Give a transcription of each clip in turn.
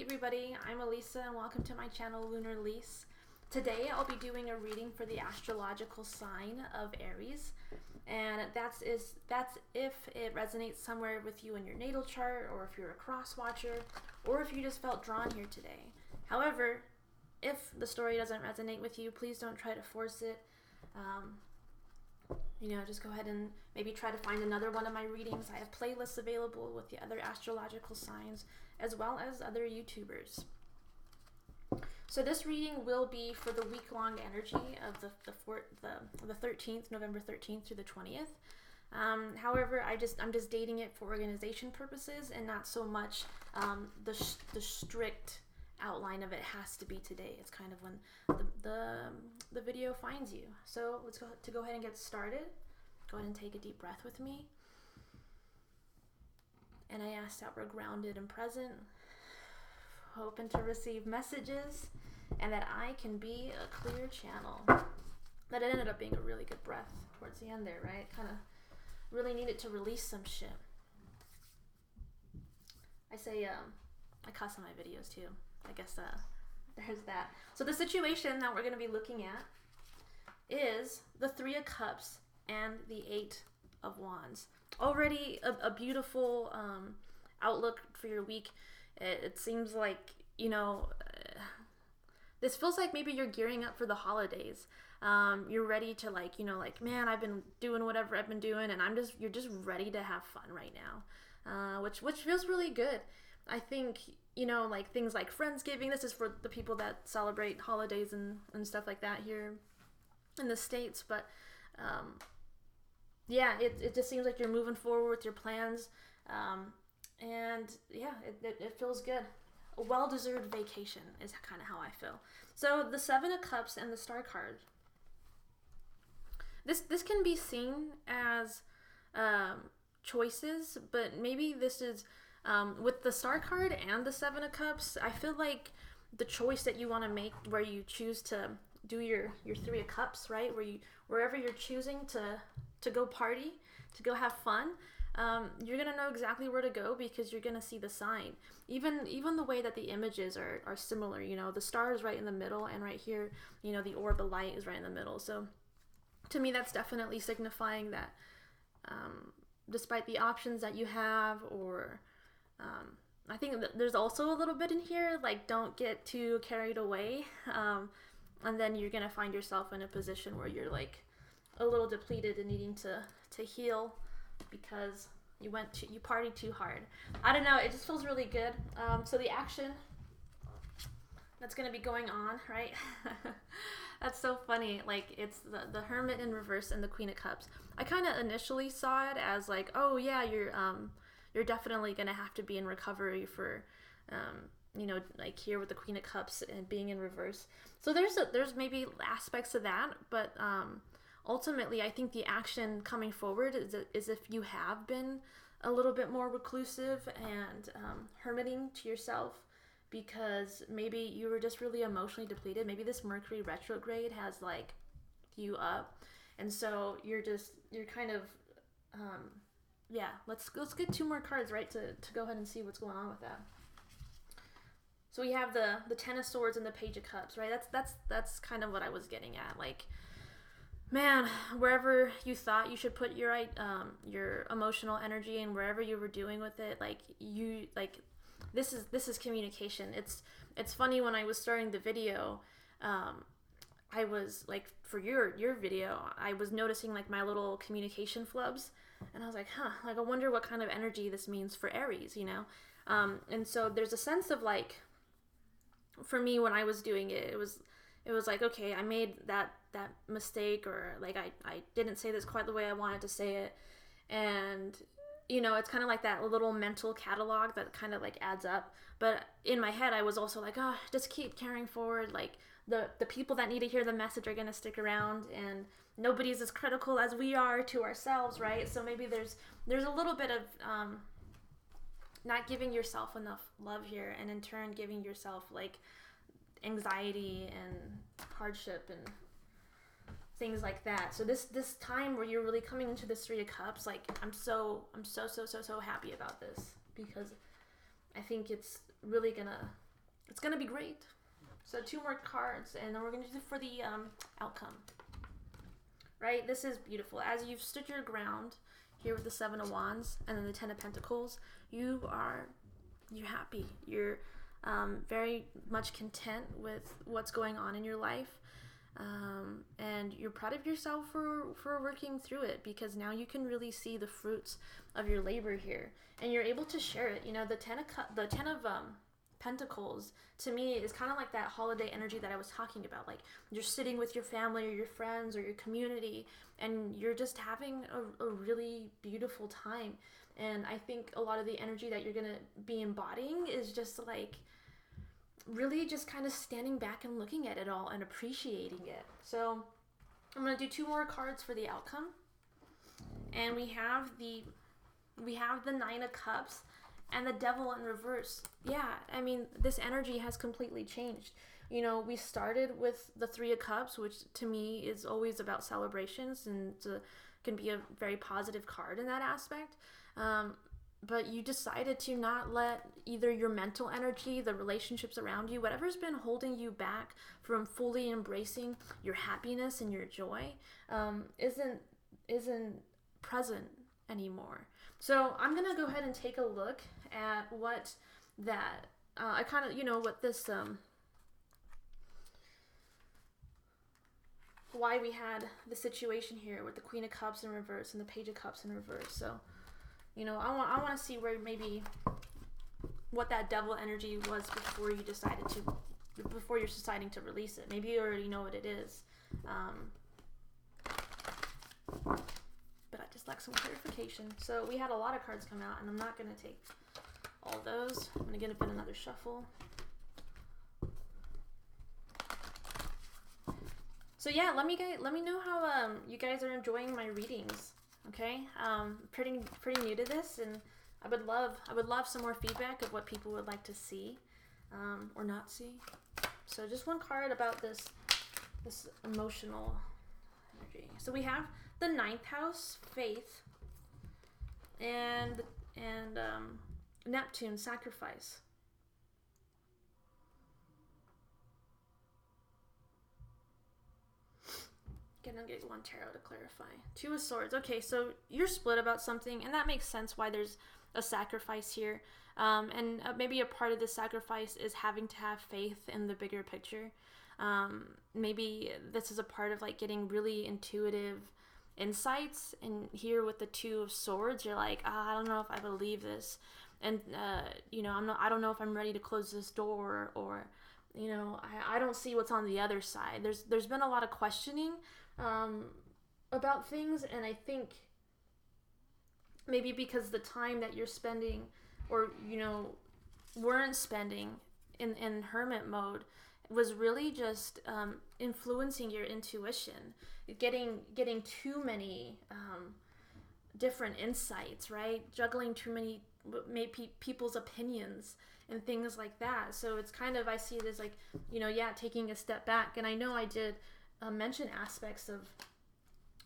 everybody, I'm Elisa and welcome to my channel Lunar Lise. Today I'll be doing a reading for the astrological sign of Aries, and that's if it resonates somewhere with you in your natal chart, or if you're a cross watcher, or if you just felt drawn here today. However, if the story doesn't resonate with you, please don't try to force it. Just go ahead and maybe try to find another one of my readings. I have playlists available with the other astrological signs as well as other YouTubers. So this reading will be for the week-long energy of the 13th, November 13th through the 20th. However, I'm just dating it for organization purposes and not so much the strict outline of it has to be today. It's kind of when the video finds you. So let's go ahead and get started. Go ahead and take a deep breath with me. And I ask that we're grounded and present, hoping to receive messages, and that I can be a clear channel. That ended up being a really good breath towards the end there, right? Kind of really needed to release some shit. I cuss on my videos too. I guess there's that. So the situation that we're going to be looking at is the Three of Cups and the Eight of Wands. Already a beautiful outlook for your week. It seems like, this feels like maybe you're gearing up for the holidays. You're ready to man, I've been doing whatever I've been doing, and you're just ready to have fun right now, which feels really good. I think, things like Friendsgiving, this is for the people that celebrate holidays and stuff like that here in the States, but it just seems like you're moving forward with your plans, it feels good. A well-deserved vacation is kind of how I feel. So the Seven of Cups and the Star card. This can be seen as choices, but maybe this is with the Star card and the Seven of Cups. I feel like the choice that you want to make, where you choose to do your Three of Cups, right? Wherever you're choosing to go party, to go have fun, you're gonna know exactly where to go because you're gonna see the sign. Even the way that the images are similar. The star is right in the middle, and right here, the orb of light is right in the middle. So to me, that's definitely signifying that despite the options that you have, or I think that there's also a little bit in here, like, don't get too carried away, and then you're gonna find yourself in a position where you're like a little depleted and needing to heal because you partied too hard. I don't know, it just feels really good. So the action that's going to be going on, right? That's so funny. Like, it's the Hermit in reverse and the Queen of Cups. I kind of initially saw it as like, oh yeah, you're definitely going to have to be in recovery for like here with the Queen of Cups and being in reverse. So there's maybe aspects of that, but ultimately, I think the action coming forward is if you have been a little bit more reclusive and hermiting to yourself because maybe you were just really emotionally depleted. Maybe this Mercury retrograde has you up, and so you're kind of let's get two more cards, right, to go ahead and see what's going on with that. So we have the Ten of Swords and the Page of Cups, right? That's kind of what I was getting at, like, man, wherever you thought you should put your emotional energy and wherever you were doing with it, this is communication. It's funny, when I was starting the video, I was like, for your video, I was noticing like my little communication flubs, and I was like, I wonder what kind of energy this means for Aries, and so there's a sense of like, for me, when I was doing it, it was like, okay, I made that mistake, or like I didn't say this quite the way I wanted to say it, and it's kind of like that little mental catalog that kind of like adds up. But in my head, I was also like, just keep carrying forward, like the people that need to hear the message are gonna stick around, and nobody's as critical as we are to ourselves, right? So maybe there's a little bit of not giving yourself enough love here, and in turn giving yourself like anxiety and hardship and things like that. So this time where you're really coming into this Three of Cups, like, I'm so happy about this, because I think it's really gonna it's going to be great. So 2 more cards, and then we're going to do for the outcome. Right? This is beautiful. As you've stood your ground here with the 7 of Wands and then the 10 of Pentacles, you're happy. You're very much content with what's going on in your life. And you're proud of yourself for working through it, because now you can really see the fruits of your labor here, and you're able to share it. You know, the 10 of Pentacles to me is kind of like that holiday energy that I was talking about. Like, you're sitting with your family or your friends or your community, and you're just having a really beautiful time. And I think a lot of the energy that you're gonna be embodying is just like really just kind of standing back and looking at it all and appreciating it. So I'm going to do 2 more cards for the outcome. And we have the 9 of Cups and the Devil in reverse. Yeah, I mean, this energy has completely changed. You know, we started with the 3 of Cups, which to me is always about celebrations, and can be a very positive card in that aspect. But you decided to not let either your mental energy, the relationships around you, whatever's been holding you back from fully embracing your happiness and your joy, isn't present anymore. So I'm gonna go ahead and take a look at what that I kind of, you know, what this why we had the situation here with the Queen of Cups in reverse and the Page of Cups in reverse. So, you know, I want to see where maybe what that devil energy was before you're deciding to release it. Maybe you already know what it is. But I just like some clarification. So we had a lot of cards come out, and I'm not going to take all those. I'm going to get up in another shuffle. So yeah, let me know how you guys are enjoying my readings. Okay, pretty new to this, and I would love some more feedback of what people would like to see, or not see. So just one card about this emotional energy. So we have the 9th house, faith, and Neptune, sacrifice. Gonna get one tarot to clarify. 2 of Swords. Okay, so you're split about something, and that makes sense why there's a sacrifice here. And maybe a part of the sacrifice is having to have faith in the bigger picture. Maybe this is a part of like getting really intuitive insights. And here with the 2 of Swords, you're like, I don't know if I believe this, and you know, I don't know if I'm ready to close this door, or you know, I don't see what's on the other side. There's been a lot of questioning about things, and I think maybe because the time that you're spending, or you know, weren't spending in hermit mode, was really just influencing your intuition, getting too many different insights, right? Juggling too many maybe people's opinions and things like that. So it's kind of, I see it as like, you know, yeah, taking a step back. And I know I did mention aspects of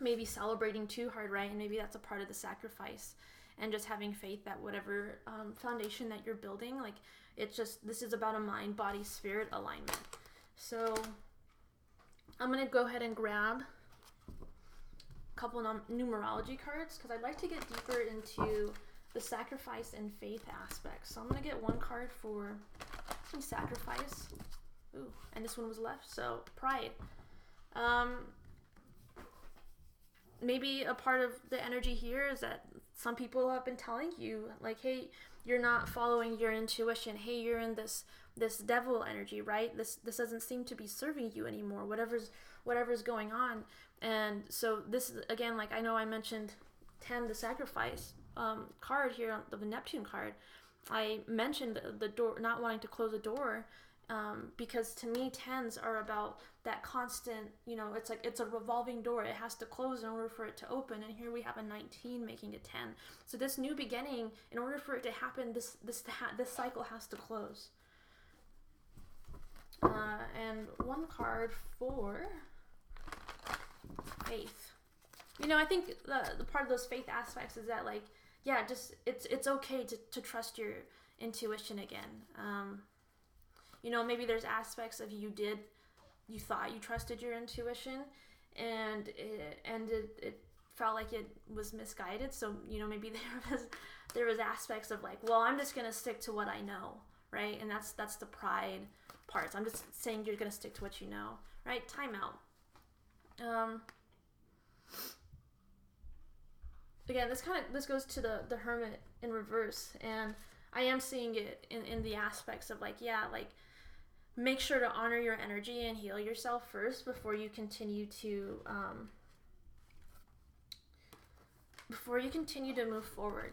maybe celebrating too hard, right? And maybe that's a part of the sacrifice, and just having faith that whatever foundation that you're building, like, it's just, this is about a mind, body, spirit alignment. So I'm going to go ahead and grab a couple numerology cards, because I'd like to get deeper into the sacrifice and faith aspects. So I'm going to get one card for sacrifice. Ooh, and this one was left, so pride. Maybe a part of the energy here is that some people have been telling you, like, hey, you're not following your intuition. Hey, you're in this devil energy, right? This doesn't seem to be serving you anymore. Whatever's going on. And so this is, again, like, I know I mentioned 10, the sacrifice card here, on the Neptune card. I mentioned the door, not wanting to close the door, because to me 10s are about that constant, you know, it's like, it's a revolving door. It has to close in order for it to open. And here we have a 19 making a 10. So this new beginning, in order for it to happen, this cycle has to close. And one card for faith. You know, I think the part of those faith aspects is that, like, yeah, just it's okay to trust your intuition again. maybe there's aspects of you thought you trusted your intuition, and it felt like it was misguided. So maybe there was aspects of like, well, I'm just gonna stick to what I know, right? And that's the pride parts. I'm just saying you're gonna stick to what you know, right? Time out. Again, this goes to the Hermit in reverse, and I am seeing it in the aspects of like, make sure to honor your energy and heal yourself first before you continue to move forward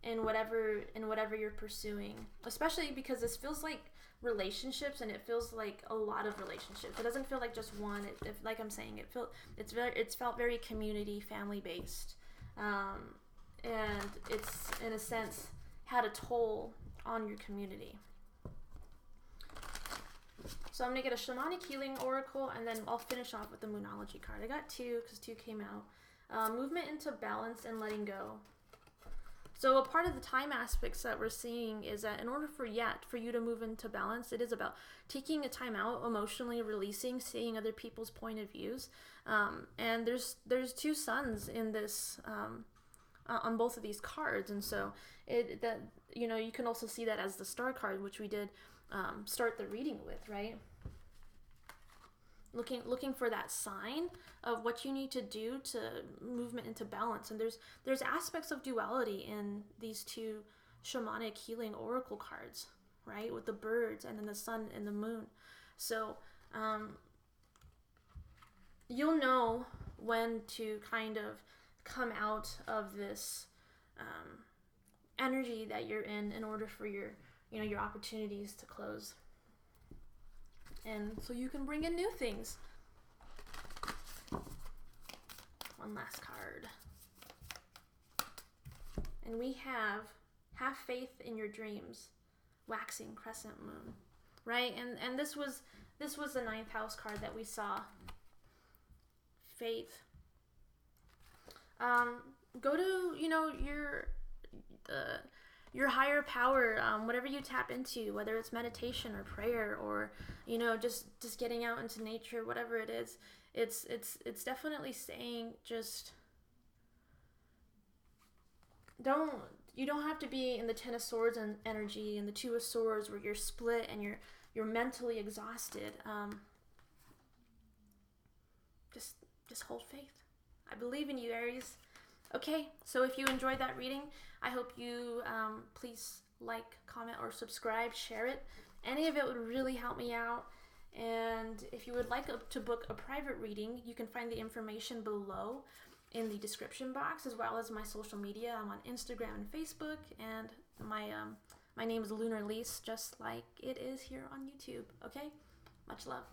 in whatever you're pursuing, especially because this feels like relationships, and it feels like a lot of relationships. It doesn't feel like just one. Like I'm saying, it's felt very community, family based, and it's in a sense had a toll on your community. So I'm gonna get a Shamanic Healing Oracle, and then I'll finish off with the Moonology card. I got two because two came out. Movement into balance and letting go. So a part of the time aspects that we're seeing is that in order for you to move into balance, it is about taking a time out, emotionally releasing, seeing other people's point of views. And there's two suns in this on both of these cards, and so you can also see that as the star card, which we did start the reading with, right? Looking for that sign of what you need to do to movement into balance. And there's aspects of duality in these two Shamanic Healing Oracle cards, right? With the birds and then the sun and the moon. So you'll know when to kind of come out of this energy that you're in order for your opportunities to close. And so you can bring in new things. One last card. And we have faith in your dreams, waxing crescent moon, right? And this was the 9th house card that we saw. Faith. Go to your higher power, whatever you tap into, whether it's meditation or prayer or just getting out into nature, whatever it is. It's definitely saying just you don't have to be in the 10 of Swords and energy and the 2 of Swords where you're split and you're mentally exhausted. Just hold faith. I believe in you, Aries. Okay, so if you enjoyed that reading, I hope you please like, comment, or subscribe, share it. Any of it would really help me out. And if you would like to book a private reading, you can find the information below in the description box, as well as my social media. I'm on Instagram and Facebook, and my name is Lunar Lease, just like it is here on YouTube. Okay, much love.